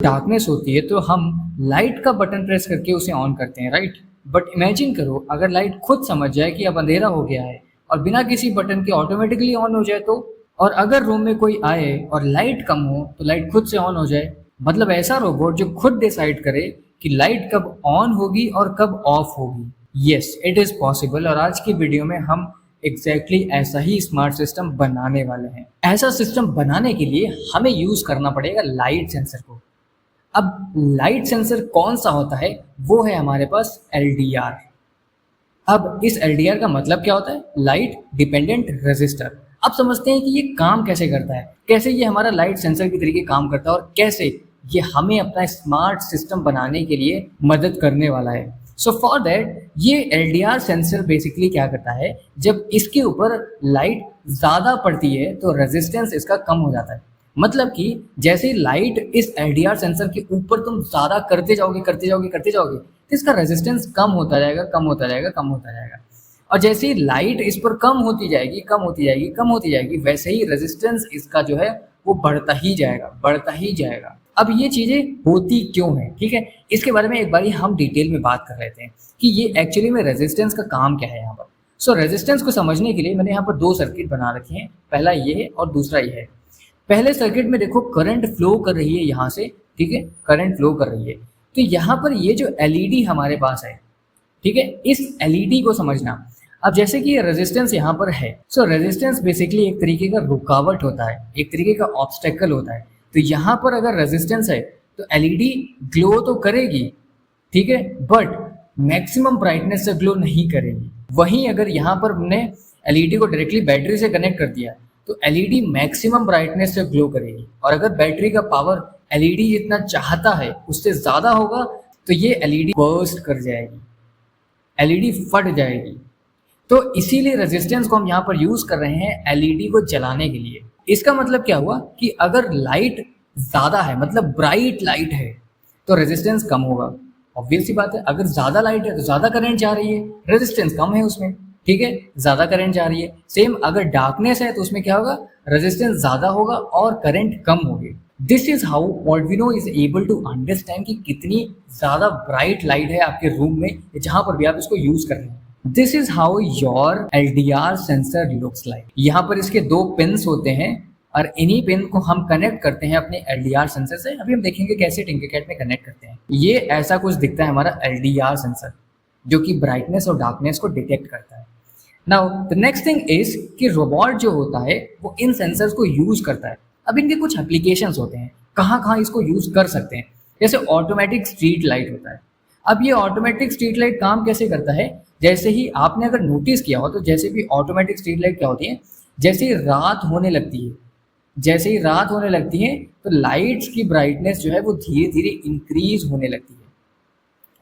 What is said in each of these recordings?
Darkness होती है तो हम लाइट का बटन प्रेस करके उसे ऑन करते हैं, राइट? बट इमेजिन करो अगर लाइट खुद समझ जाए कि अब अंधेरा हो गया है और बिना किसी बटन के ऑटोमेटिकली ऑन हो जाए तो। और अगर रूम में कोई आए और लाइट कम हो तो लाइट खुद से ऑन हो जाए। मतलब ऐसा रोबोट जो खुद डिसाइड करे कि लाइट कब ऑन होगी और कब ऑफ होगी। Yes, it is possible. और आज की वीडियो में हम एग्जैक्टली ऐसा ही स्मार्ट सिस्टम बनाने वाले हैं। ऐसा सिस्टम बनाने के लिए हमें यूज करना पड़ेगा लाइट सेंसर को। अब लाइट सेंसर कौन सा होता है? वो है हमारे पास LDR। अब इस LDR का मतलब क्या होता है? Light dependent resistor. अब समझते हैं कि ये काम कैसे करता है, कैसे ये हमारा लाइट सेंसर की तरीके काम करता है और कैसे ये हमें अपना स्मार्ट सिस्टम बनाने के लिए मदद करने वाला है। सो फॉर दैट ये LDR सेंसर बेसिकली क्या करता है, जब इसके ऊपर लाइट ज़्यादा पड़ती है तो रेजिस्टेंस इसका कम हो जाता है। मतलब कि जैसे लाइट इस LDR सेंसर के ऊपर तुम ज़्यादा करते जाओगे तो इसका रेजिस्टेंस कम होता जाएगा। और जैसे ही लाइट इस पर कम होती जाएगी वैसे ही रेजिस्टेंस इसका जो है वो बढ़ता ही जाएगा। अब ये चीज़ें होती क्यों हैं, ठीक है, इसके बारे में एक बारी हम डिटेल में बात कर लेते हैं कि ये एक्चुअली में रेजिस्टेंस का काम क्या है यहाँ पर। सो रेजिस्टेंस को समझने के लिए मैंने यहाँ पर दो सर्किट बना रखे हैं, पहला ये है और दूसरा ये है। पहले सर्किट में देखो करंट फ्लो कर रही है यहाँ से, ठीक है, करंट फ्लो कर रही है। तो यहाँ पर ये जो LED हमारे पास है, ठीक है, इस LED को समझना। अब जैसे कि ये रेजिस्टेंस यहाँ पर है, सो रेजिस्टेंस बेसिकली एक तरीके का रुकावट होता है, एक तरीके का ऑब्स्टेकल होता है। तो यहाँ पर अगर रेजिस्टेंस है तो LED ग्लो तो करेगी, ठीक है, बट मैक्सिमम ब्राइटनेस से ग्लो नहीं करेगी। वहीं अगर यहाँ पर हमने LED को डायरेक्टली बैटरी से कनेक्ट कर दिया तो LED मैक्सिमम ब्राइटनेस से ग्लो करेगी। और अगर बैटरी का पावर LED जितना चाहता है उससे ज़्यादा होगा तो ये LED बर्स्ट कर जाएगी, LED फट जाएगी। तो इसीलिए रेजिस्टेंस को हम यहाँ पर यूज़ कर रहे हैं LED को जलाने के लिए। इसका मतलब क्या हुआ कि अगर लाइट ज़्यादा है, मतलब ब्राइट लाइट है, तो रेजिस्टेंस कम होगा। ऑब्वियस सी बात है, अगर ज़्यादा लाइट है तो ज़्यादा करंट जा रही है, रेजिस्टेंस कम है उसमें, ठीक है, ज़्यादा करंट जा रही है। सेम अगर डार्कनेस है तो उसमें क्या होगा, रेजिस्टेंस ज़्यादा होगा और करंट कम होगी। This is how Arduino is able to understand कि कितनी ज़्यादा ब्राइट लाइट है आपके रूम में जहाँ पर भी आप इसको यूज़ कर रहे हैं। This is how your LDR sensor looks like. यहाँ पर इसके दो पिन्स होते हैं और इन्हीं पिन को हम कनेक्ट करते हैं अपने LDR सेंसर से। अभी हम देखेंगे कैसे टिंकरकैड में कनेक्ट करते हैं। ये ऐसा कुछ दिखता है हमारा LDR सेंसर, जो कि ब्राइटनेस और डार्कनेस को डिटेक्ट करता है। Now the next thing is कि रोबोट जो होता है वो इन सेंसर्स को यूज करता है। अब इनके कुछ एप्लीकेशंस होते हैं, कहाँ कहाँ इसको यूज कर सकते हैं। जैसे ऑटोमेटिक स्ट्रीट लाइट होता है। अब ये ऑटोमेटिक स्ट्रीट लाइट काम कैसे करता है, जैसे ही आपने अगर नोटिस किया हो तो जैसे भी ऑटोमेटिक स्ट्रीट लाइट क्या होती है, जैसे ही रात होने लगती है तो लाइट्स की ब्राइटनेस जो है वो धीरे धीरे इंक्रीज होने लगती है।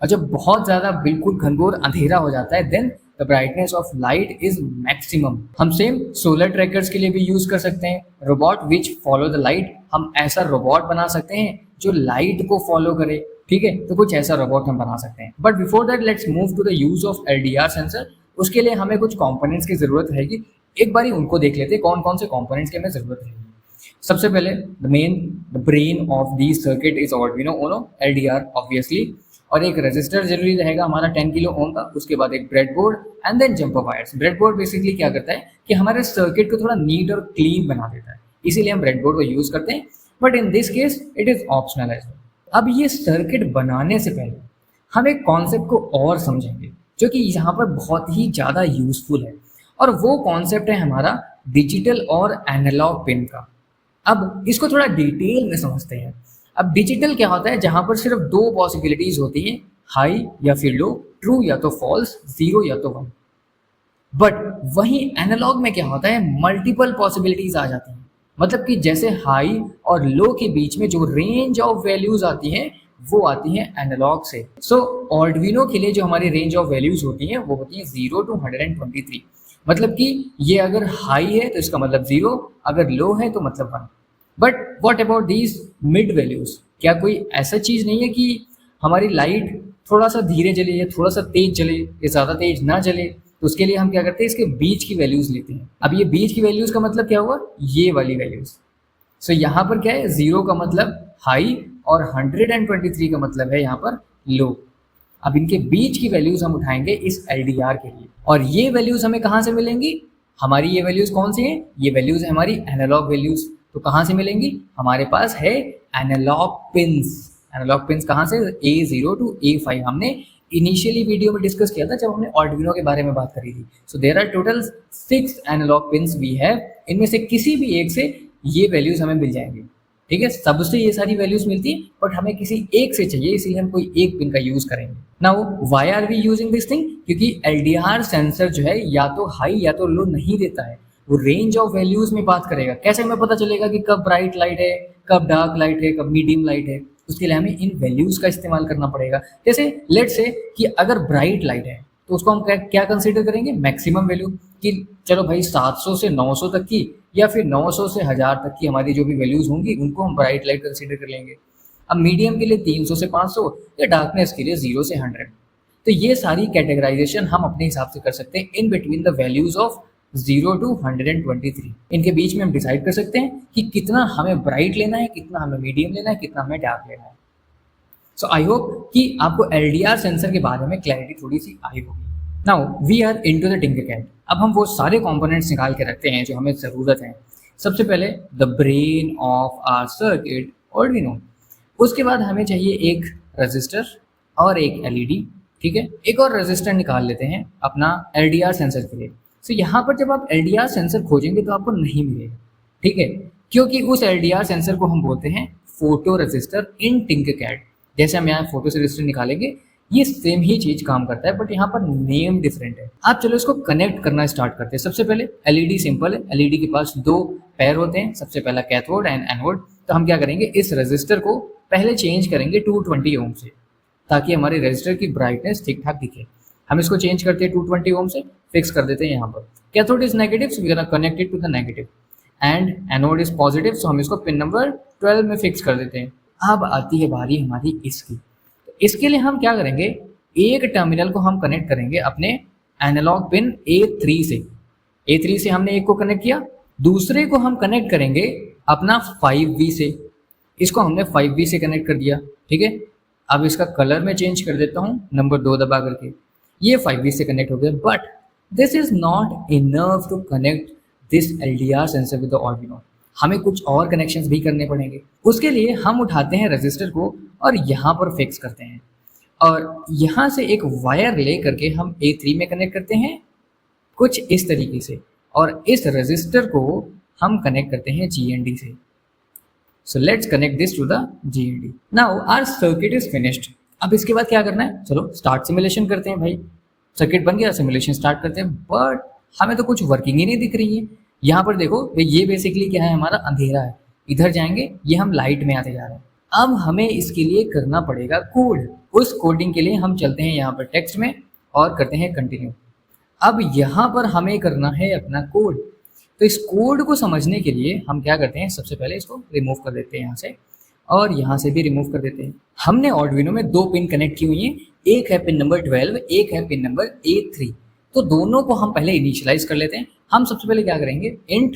और जब बहुत ज़्यादा बिल्कुल घनघोर अंधेरा हो जाता है then the brightness of light is maximum. हम सेम सोलर ट्रैकर्स के लिए भी यूज कर सकते हैं, robot which follow the light. हम ऐसा रोबोट बना सकते हैं जो लाइट को फॉलो करे, ठीक है, तो कुछ ऐसा रोबोट हम बना सकते हैं। But before that let's move to the use of LDR sensor. उसके लिए हमें कुछ कंपोनेंट्स की जरूरत रहेगी। एक बारी उनको देख लेते हैं कौन कौन से कंपोनेंट्स की हमें जरूरत रहेगी। सबसे पहले the brain of the circuit is Arduino Uno LDR obviously, और एक रेजिस्टर जरूरी रहेगा हमारा 10 किलो ओम का। उसके बाद एक breadboard and then jumper wires. Breadboard basically क्या करता है कि हमारे सर्किट को थोड़ा नीट और क्लीन बना देता है, इसीलिए हम ब्रेडबोर्ड को यूज करते हैं, but in this case it is optional as well. अब ये सर्किट बनाने से पहले हम एक कॉन्सेप्ट को और समझेंगे जो कि यहाँ पर बहुत ही ज़्यादा यूजफुल है, और वो कॉन्सेप्ट है हमारा डिजिटल और एनालॉग पिन का। अब इसको थोड़ा डिटेल में समझते हैं। अब डिजिटल क्या होता है, जहां पर सिर्फ दो पॉसिबिलिटीज होती हैं, हाई या फिर लो, ट्रू या तो फॉल्स, जीरो या तो 1। बट वहीं एनालॉग में क्या होता है, मल्टीपल पॉसिबिलिटीज आ जाती हैं। मतलब कि जैसे हाई और लो के बीच में जो रेंज ऑफ वैल्यूज आती हैं वो आती हैं एनालॉग से। सो आर्डुइनो के लिए जो हमारी रेंज ऑफ वैल्यूज होती हैं वो होती हैं 0 to 123। मतलब कि ये अगर हाई है तो इसका मतलब 0, अगर लो है तो मतलब 1। But what about these mid values? क्या कोई ऐसा चीज़ नहीं है कि हमारी लाइट थोड़ा सा धीरे जले या थोड़ा सा तेज जले या ज़्यादा तेज ना जले? तो उसके लिए हम क्या करते हैं, इसके बीच की वैल्यूज लेते हैं। अब ये बीच की वैल्यूज का मतलब क्या हुआ, ये वाली वैल्यूज। सो यहाँ पर क्या है, 0 का मतलब हाई और 123 का मतलब है यहाँ पर लो। अब इनके बीच की वैल्यूज हम उठाएंगे इस LDR के लिए, और ये वैल्यूज हमें कहाँ से मिलेंगी? हमारी ये वैल्यूज कौन सी हैं? ये वैल्यूज है हमारी एनालॉग वैल्यूज। तो कहाँ से मिलेंगी? हमारे पास है एनालॉग पिंस। एनालॉग पिंस कहाँ से? A0 to A5 हमने इनिशियली वीडियो में डिस्कस किया था जब हमने आर्डुइनो के बारे में बात करी थी। So there are total 6 analog pins we have. इनमें से किसी भी एक से ये वैल्यूज हमें मिल जाएंगे, ठीक है। सबसे ये सारी वैल्यूज मिलती है, बट हमें किसी एक से चाहिए, इसीलिए हम कोई एक पिन का यूज करेंगे। Now why are we using this thing? क्योंकि LDR सेंसर जो है या तो हाई या तो लो नहीं देता है, वो रेंज ऑफ वैल्यूज में बात करेगा। कैसे हमें पता चलेगा कि कब ब्राइट लाइट है, कब डार्क लाइट है, कब मीडियम लाइट है? उसके लिए हमें इन वैल्यूज का इस्तेमाल करना पड़ेगा। जैसे लेट्स से कि अगर ब्राइट लाइट है तो उसको हम क्या कंसीडर करेंगे? मैक्सिमम वैल्यू, कि चलो भाई 700 से 900 तक की या फिर 900 से 1000 तक की हमारी जो भी वैल्यूज होंगी उनको हम ब्राइट लाइट कंसीडर कर लेंगे। अब मीडियम के लिए 300 से 500 या डार्कनेस के लिए 0 से 100। तो ये सारी कैटेगराइजेशन हम अपने हिसाब से कर सकते हैं in between the values of 0 to 123। इनके बीच में हम डिसाइड कर सकते हैं कि कितना हमें ब्राइट लेना है, कितना हमें मीडियम लेना है, कितना हमें डार्क लेना है। सो आई होप कि आपको LDR सेंसर के बारे में क्लैरिटी थोड़ी सी आई होगी। Now we are into the Tinkercad. अब हम वो सारे कंपोनेंट्स निकाल के रखते हैं जो हमें ज़रूरत है। सबसे पहले the brain of our circuit Arduino. उसके बाद हमें चाहिए एक रजिस्टर और एक LED, ठीक है। एक और रजिस्टर निकाल लेते हैं अपना LDR सेंसर के लिए। सो यहाँ पर जब आप LDR सेंसर खोजेंगे तो आपको नहीं मिलेगा, ठीक है, क्योंकि उस LDR सेंसर को हम बोलते हैं फोटो रजिस्टर इन टिंकरकैड। जैसे हम यहाँ फोटो से रजिस्टर निकालेंगे, ये सेम ही चीज काम करता है, बट यहाँ पर नेम डिफरेंट है। आप चलो इसको कनेक्ट करना स्टार्ट करते हैं। सबसे पहले LED सिंपल है। LED के पास दो पैर होते हैं, सबसे पहला कैथोड एंड एनोड। तो हम क्या करेंगे, इस रजिस्टर को पहले चेंज करेंगे 220 ओम से, ताकि हमारे रजिस्टर की ब्राइटनेस ठीक ठाक दिखे। हम इसको चेंज करते हैं 220 ओम से, फिक्स कर देते हैं यहाँ पर। Cathode is negative, so we are connected to the negative, and anode is positive, so हम इसको पिन नंबर 12 में फिक्स कर देते हैं। अब आती है बारी हमारी इसकी। तो इसके लिए हम क्या करेंगे, एक टर्मिनल को हम कनेक्ट करेंगे अपने एनालॉग पिन A3 से। A3 से हमने एक को कनेक्ट किया, दूसरे को हम कनेक्ट करेंगे अपना 5V से। इसको हमने 5V से कनेक्ट कर दिया, ठीक है। अब इसका कलर मैं चेंज कर देता हूँ नंबर 2 दबा करके। ये 5V से कनेक्ट हो गया, but this is not enough to connect this LDR sensor with the Arduino. हमें कुछ और कनेक्शंस भी करने पड़ेंगे। उसके लिए हम उठाते हैं रजिस्टर को और यहाँ पर फिक्स करते हैं, और यहाँ से एक वायर ले करके हम A3 में कनेक्ट करते हैं कुछ इस तरीके से, और इस रजिस्टर को हम कनेक्ट करते हैं GND से। So let's connect this to the GND। Now our circuit is finished. अब इसके बाद क्या करना है, चलो स्टार्ट सिमुलेशन करते हैं। भाई सर्किट बन गया, सिमुलेशन स्टार्ट करते हैं, बट हमें तो कुछ वर्किंग ही नहीं दिख रही है। यहाँ पर देखो, ये बेसिकली क्या है, हमारा अंधेरा है। इधर जाएंगे, ये हम लाइट में आते जा रहे हैं। अब हमें इसके लिए करना पड़ेगा कोड। उस कोडिंग के लिए हम चलते हैं यहाँ पर टेक्स्ट में और करते हैं कंटिन्यू। अब यहाँ पर हमें करना है अपना कोड। तो इस कोड को समझने के लिए हम क्या करते हैं, सबसे पहले इसको रिमूव कर देते हैं यहाँ से, और यहाँ से भी रिमूव कर देते हैं। हमने आर्डुइनो में दो पिन कनेक्ट की हुई हैं, एक है पिन नंबर 12, एक है पिन नंबर A3। तो दोनों को हम पहले इनिशियलाइज कर लेते हैं। हम सबसे पहले क्या करेंगे, इंट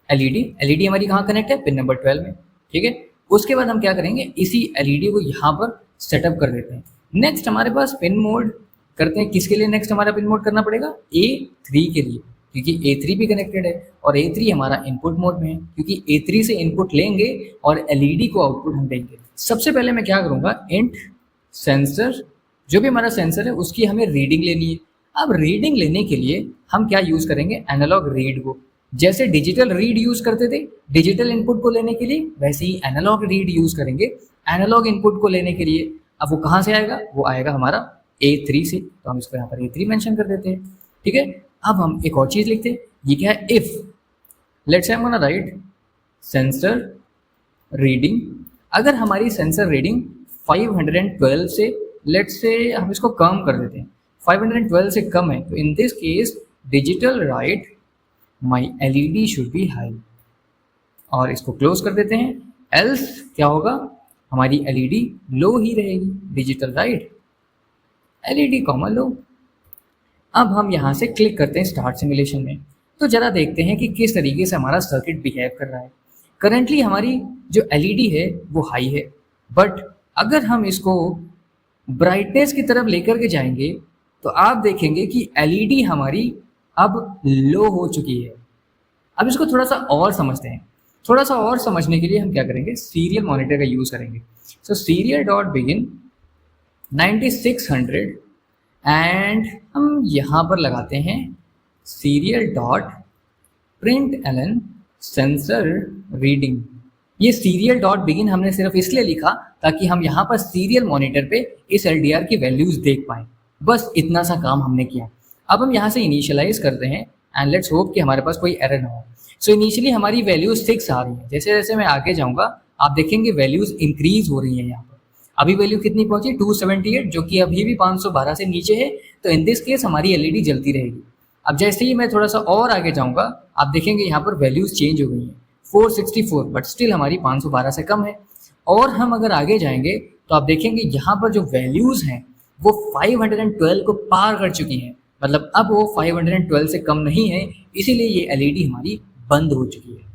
LED हमारी कहाँ कनेक्ट है, पिन नंबर 12 में, ठीक है। उसके बाद हम क्या करेंगे, इसी LED को यहाँ पर सेटअप कर देते हैं। नेक्स्ट हमारे पास पिन मोड करते हैं। किसके लिए नेक्स्ट हमारा पिन मोड करना पड़ेगा, A3 के लिए, क्योंकि A3 भी कनेक्टेड है और A3 हमारा इनपुट मोड में है, क्योंकि A3 से इनपुट लेंगे और LED को आउटपुट हम देंगे। सबसे पहले मैं क्या करूँगा, इंट सेंसर, जो भी हमारा सेंसर है उसकी हमें रीडिंग लेनी है। अब रीडिंग लेने के लिए हम क्या यूज़ करेंगे, एनालॉग रीड को। जैसे डिजिटल रीड यूज़ करते थे डिजिटल इनपुट को लेने के लिए, वैसे ही एनालॉग रीड यूज़ करेंगे एनालॉग इनपुट को लेने के लिए। अब वो कहाँ से आएगा, वो आएगा हमारा A3 से, तो हम इसको यहाँ पर A3 मेंशन कर देते हैं, ठीक है। अब हम एक और चीज़ लिखते हैं, ये क्या है, इफ़ लेट्स से हम राइट सेंसर रीडिंग। अगर हमारी सेंसर रीडिंग 512 से, लेट्स से हम इसको कम कर देते हैं, 512 से कम है, तो इन this case digital right my LED should be high, और इसको क्लोज कर देते हैं। एल्स क्या होगा, हमारी LED लो ही रहेगी, डिजिटल राइट LED कॉमा लो। अब हम यहाँ से क्लिक करते हैं स्टार्ट सिमुलेशन में, तो जरा देखते हैं कि किस तरीके से हमारा सर्किट बिहेव कर रहा है। करंटली हमारी जो LED है वो हाई है, बट अगर हम इसको ब्राइटनेस की तरफ लेकर के जाएंगे तो आप देखेंगे कि एलईडी हमारी अब लो हो चुकी है। अब इसको थोड़ा सा और समझते हैं। थोड़ा सा और समझने के लिए हम क्या करेंगे, सीरियल मॉनिटर का यूज़ करेंगे। So serial dot begin 9600 and हम यहाँ पर लगाते हैं serial dot println sensor reading. ये सीरियल डॉट बिगिन हमने सिर्फ इसलिए लिखा ताकि हम यहाँ पर सीरियल मॉनिटर पे इस एलडीआर की वैल्यूज देख पाएँ। बस इतना सा काम हमने किया। अब हम यहाँ से इनिशियलाइज करते हैं एंड लेट्स होप कि हमारे पास कोई एरर ना हो। सो इनिशियली हमारी वैल्यूज 6 आ रही है। जैसे जैसे मैं आगे जाऊँगा आप देखेंगे वैल्यूज इंक्रीज हो रही है। यहाँ पर अभी वैल्यू कितनी पहुंची, 278, जो कि अभी भी 512 से नीचे है। तो इन दिस केस हमारी एलईडी जलती रहेगी। अब जैसे ही मैं थोड़ा सा और आगे जाऊँगा आप देखेंगे यहाँ पर वैल्यूज चेंज हो गई हैं, 464, बट स्टिल हमारी 512 से कम है। और हम अगर आगे जाएंगे तो आप देखेंगे यहाँ पर जो वैल्यूज़ हैं वो 512 को पार कर चुकी हैं। मतलब अब वो 512 से कम नहीं है, इसीलिए ये एलईडी हमारी बंद हो चुकी है।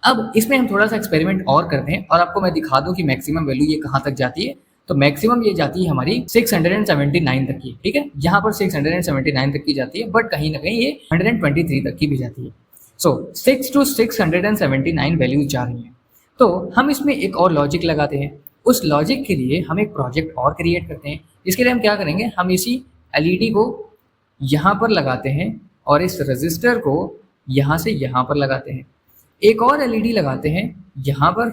अब इसमें हम थोड़ा सा एक्सपेरिमेंट और करते हैं और आपको मैं दिखा दूं कि मैक्सिमम वैल्यू ये कहाँ तक जाती है। तो मैक्सिमम ये जाती है हमारी 679 तक की, ठीक है। यहाँ पर 679 तक की जाती है, बट कहीं ना कहीं ये 123 तक की भी जाती है। सो 6 to 679 वैल्यूज जा रही हैं। तो हम इसमें एक और लॉजिक लगाते हैं। उस लॉजिक के लिए हम एक प्रोजेक्ट और क्रिएट करते हैं। इसके लिए हम क्या करेंगे, हम इसी एलईडी को यहाँ पर लगाते हैं और इस रजिस्टर को यहाँ से यहाँ पर लगाते हैं। एक और एलईडी लगाते हैं यहाँ पर,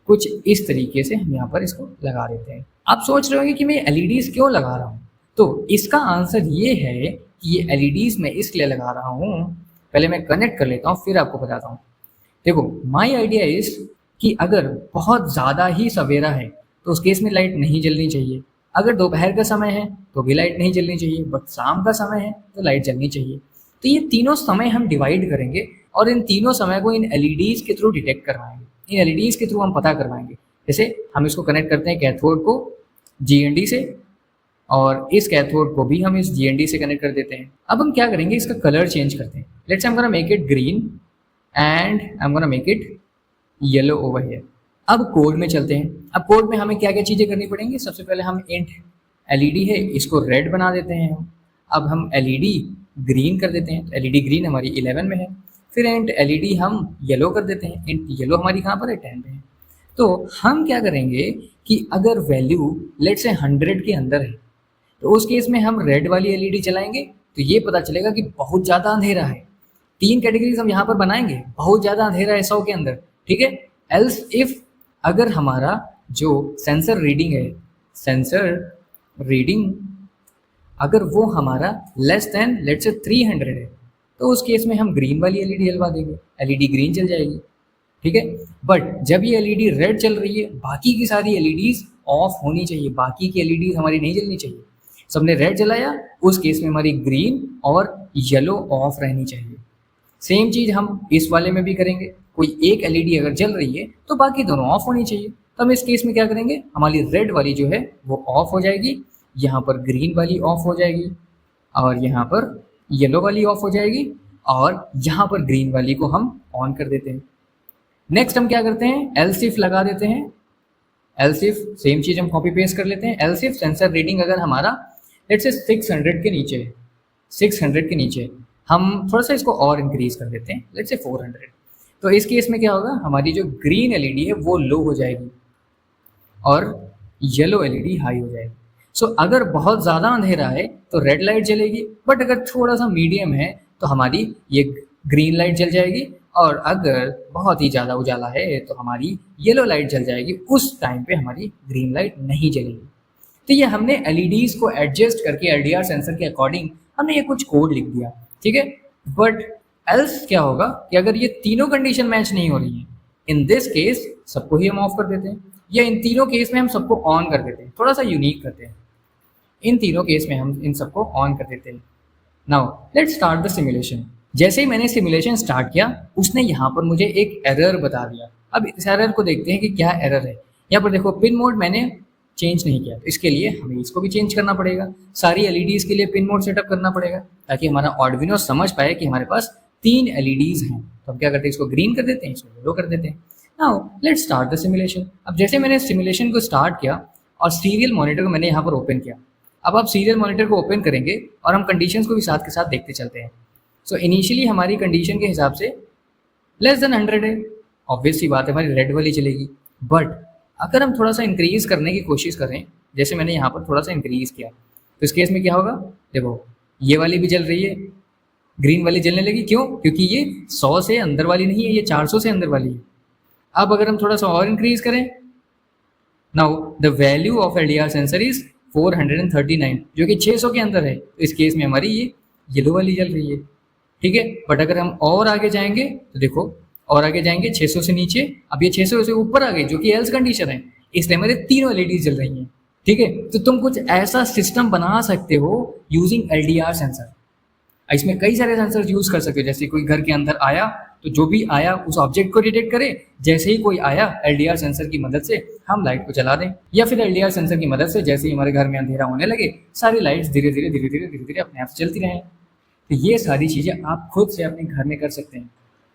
कुछ इस तरीके से हम यहाँ पर इसको लगा देते हैं। आप सोच रहे होंगे कि मैं एलईडीज क्यों लगा रहा हूँ, तो इसका आंसर ये है कि ये एलईडीज मैं इसलिए लगा रहा हूँ। पहले मैं कनेक्ट कर लेता हूँ फिर आपको बताता हूँ। देखो माई आइडिया इज कि अगर बहुत ज़्यादा ही सवेरा है तो उस केस में लाइट नहीं जलनी चाहिए। अगर दोपहर का समय है तो भी लाइट नहीं जलनी चाहिए, बट शाम का समय है तो लाइट जलनी चाहिए। तो ये तीनों समय हम डिवाइड करेंगे और इन तीनों समय को इन एलईडीज के थ्रू डिटेक्ट करवाएंगे। इन एलईडीज के थ्रू हम पता करवाएंगे। जैसे हम इसको कनेक्ट करते हैं कैथोड को जीएनडी से और इस कैथोड को भी हम इस जीएनडी से कनेक्ट कर देते हैं। अब हम क्या करेंगे, इसका कलर चेंज करते हैं। Let's I am gonna make it green and I am gonna make it yellow over here. अब कोड में चलते हैं। अब कोड में हमें क्या क्या चीज़ें करनी पड़ेंगी। सबसे पहले हम इंट एलईडी है इसको रेड बना देते हैं। अब हम एलईडी ग्रीन कर देते हैं, तो एलईडी ग्रीन हमारी 11 में है। फिर इंट एलईडी हम येलो कर देते हैं, इंट येलो हमारी कहाँ पर है, 10 में है। तो हम क्या करेंगे कि अगर वैल्यू लेट से 100 के अंदर है तो उस केस में हम रेड वाली एलईडी चलाएंगे तो ये पता चलेगा कि बहुत ज़्यादा अंधेरा है। 3 कैटेगरीज हम यहाँ पर बनाएंगे, बहुत ज़्यादा अंधेरा है 100 के अंदर, ठीक है। एल्स इफ अगर हमारा जो सेंसर रीडिंग है, सेंसर रीडिंग अगर वो हमारा लेस देन लेट से 300 है तो उस केस में हम ग्रीन वाली एलईडी जलवा देंगे, एलईडी ग्रीन चल जाएगी, ठीक है। बट जब ये एलईडी रेड चल रही है बाकी की सारी एलईडीज ऑफ होनी चाहिए, बाकी की एलईडीज हमारी नहीं जलनी चाहिए। सबने रेड जलाया उस केस में हमारी ग्रीन और येलो ऑफ रहनी चाहिए। सेम चीज़ हम इस वाले में भी करेंगे। कोई एक एलईडी अगर जल रही है तो बाकी दोनों ऑफ होनी चाहिए। तो हम इस केस में क्या करेंगे, हमारी रेड वाली जो है वो ऑफ हो जाएगी, यहाँ पर ग्रीन वाली ऑफ हो जाएगी और यहाँ पर येलो वाली ऑफ हो जाएगी और यहाँ पर ग्रीन वाली को हम ऑन कर देते हैं। नेक्स्ट हम क्या करते हैं, एल्स इफ लगा देते हैं। एल्स इफ सेम चीज़ हम कॉपी पेस्ट कर लेते हैं। एल्स इफ सेंसर रीडिंग अगर हमारा लेट्स से 600 के नीचे है, 600 के नीचे हम थोड़ा सा इसको और इंक्रीज कर देते हैं, लेट्स से 400। तो इस केस में क्या होगा, हमारी जो ग्रीन एलईडी है वो लो हो जाएगी और येलो एलईडी हाई हो जाएगी। सो अगर बहुत ज़्यादा अंधेरा है तो रेड लाइट जलेगी, बट अगर थोड़ा सा मीडियम है तो हमारी ये ग्रीन लाइट जल जाएगी और अगर बहुत ही ज़्यादा उजाला है तो हमारी येलो लाइट जल जाएगी। उस टाइम पे हमारी ग्रीन लाइट नहीं जलेगी। तो ये हमने एलईडीज़ को एडजस्ट करके एलडीआर सेंसर के अकॉर्डिंग हमने ये कुछ कोड लिख दिया, ठीक है। बट एल्स क्या होगा कि अगर ये तीनों कंडीशन मैच नहीं हो रही है, इन दिस केस सबको ही हम ऑफ कर देते हैं, या इन तीनों केस में हम सबको ऑन कर देते हैं। थोड़ा सा यूनिक करते हैं, इन तीनों केस में हम इन सबको ऑन कर देते हैं। Now let's start the simulation. जैसे ही मैंने सिमुलेशन स्टार्ट किया उसने यहाँ पर मुझे एक एरर बता दिया। अब इस एरर को देखते हैं कि क्या एरर है। यहाँ पर देखो पिन मोड मैंने चेंज नहीं किया, तो इसके लिए हमें इसको भी चेंज करना पड़ेगा। सारी एलईडीज़ के लिए पिन मोड सेटअप करना पड़ेगा ताकि हमारा आर्डुइनो समझ पाए कि हमारे पास 3 एलईडीज़ हैं। तो हम क्या करते हैं, इसको ग्रीन कर देते हैं, इसको येलो कर देते हैं। Now let's start the simulation. अब जैसे मैंने सिमुलेशन को स्टार्ट किया और सीरियल मॉनिटर को मैंने यहाँ पर ओपन किया। अब आप सीरियल मॉनिटर को ओपन करेंगे और हम कंडीशंस को भी साथ के साथ देखते चलते हैं। सो इनिशियली हमारी कंडीशन के हिसाब से लेस देन 100 है, ऑब्वियस सी बात है हमारी रेड वाली चलेगी। बट अगर हम थोड़ा सा इंक्रीज करने की कोशिश करें, जैसे मैंने यहाँ पर थोड़ा सा इंक्रीज किया, तो इस केस में क्या होगा, देखो ये वाली भी जल रही है, ग्रीन वाली जलने लगी। क्यों? क्योंकि ये 100 से अंदर वाली नहीं है, ये 400 से अंदर वाली है। अब अगर हम थोड़ा सा और इंक्रीज करें, now the value of LDR sensor is 439, जो कि 600 के अंदर है। तो इस केस में हमारी ये येलो वाली जल रही है, ठीक है। बट अगर हम और आगे जाएंगे तो देखो, और आगे जाएंगे 600 से नीचे, अब ये 600 से ऊपर आ गई, जो कि एल्स कंडीशन है, इसलिए हमारे तीनों एलईडीज जल रही हैं, ठीक है। तो तुम कुछ ऐसा सिस्टम बना सकते हो यूजिंग एलडीआर सेंसर। इसमें कई सारे सेंसर यूज कर सकते हो, जैसे कोई घर के अंदर आया तो जो भी आया उस ऑब्जेक्ट को डिटेक्ट करे, जैसे ही कोई आया एलडीआर सेंसर की मदद से हम लाइट को जला दें, या फिर एलडीआर सेंसर की मदद से जैसे ही हमारे घर में अंधेरा होने लगे सारी लाइट्स धीरे धीरे धीरे धीरे धीरे धीरे अपने आप से चलती रहें। तो ये सारी चीजें आप खुद से अपने घर में कर सकते हैं।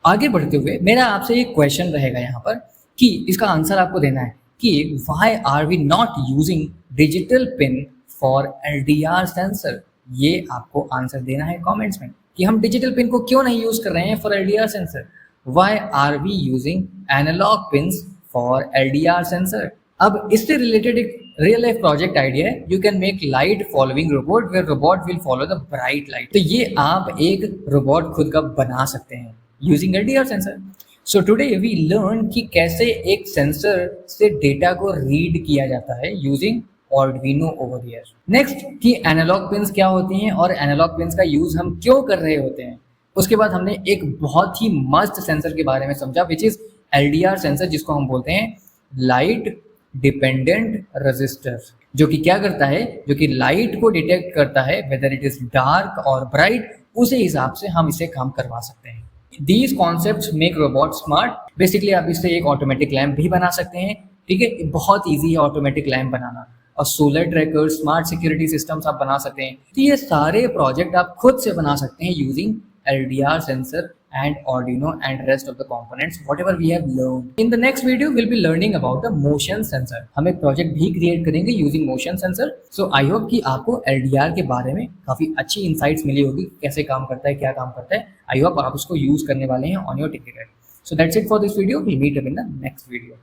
आगे बढ़ते हुए मेरा आपसे एक क्वेश्चन रहेगा यहाँ पर कि इसका आंसर आपको देना है कि why are we not using digital pin for LDR sensor. ये आपको आंसर देना है कमेंट्स में कि हम डिजिटल पिन को क्यों नहीं यूज कर रहे हैं for LDR sensor. Why are we using analog pins for LDR sensor. अब इससे रिलेटेड एक रियल लाइफ प्रोजेक्ट आइडिया है, you can make light following robot where robot will follow the bright light. तो ये आप एक रोबोट खुद का बना सकते हैं using LDR sensor. So today we learn कि कैसे एक सेंसर से डेटा को रीड किया जाता है using Arduino over here। Next कि एनालॉग पिन्स क्या होती हैं और एनालॉग पिन्स का यूज हम क्यों कर रहे होते हैं। उसके बाद हमने एक बहुत ही मस्त सेंसर के बारे में समझा, विच इज एलडीआर सेंसर, जिसको हम बोलते हैं लाइट डिपेंडेंट रजिस्टर, जो कि क्या करता है, जो कि लाइट को डिटेक्ट करता है वेदर इट इज डार्क और ब्राइट, उसी हिसाब से हम इसे काम करवा सकते हैं। These concepts make robots smart। Basically आप इससे एक ऑटोमेटिक लैम्प भी बना सकते हैं, ठीक है। बहुत ईजी है ऑटोमेटिक लैम्प बनाना, और solar tracker, smart security systems आप बना सकते हैं। तो ये सारे प्रोजेक्ट आप खुद से बना सकते हैं using LDR sensor and Arduino and rest of the components whatever we have learned. In the next video we'll be learning about the motion sensor। हम एक प्रोजेक्ट भी क्रिएट करेंगे using motion sensor. So I hope कि आपको LDR के बारे में काफी अच्छी इंसाइट्स मिली होगी, कैसे काम करता है, क्या काम करता है। आई होप आप उसको यूज करने वाले हैं on your ticket. So that's it for this video, we meet up in the next video.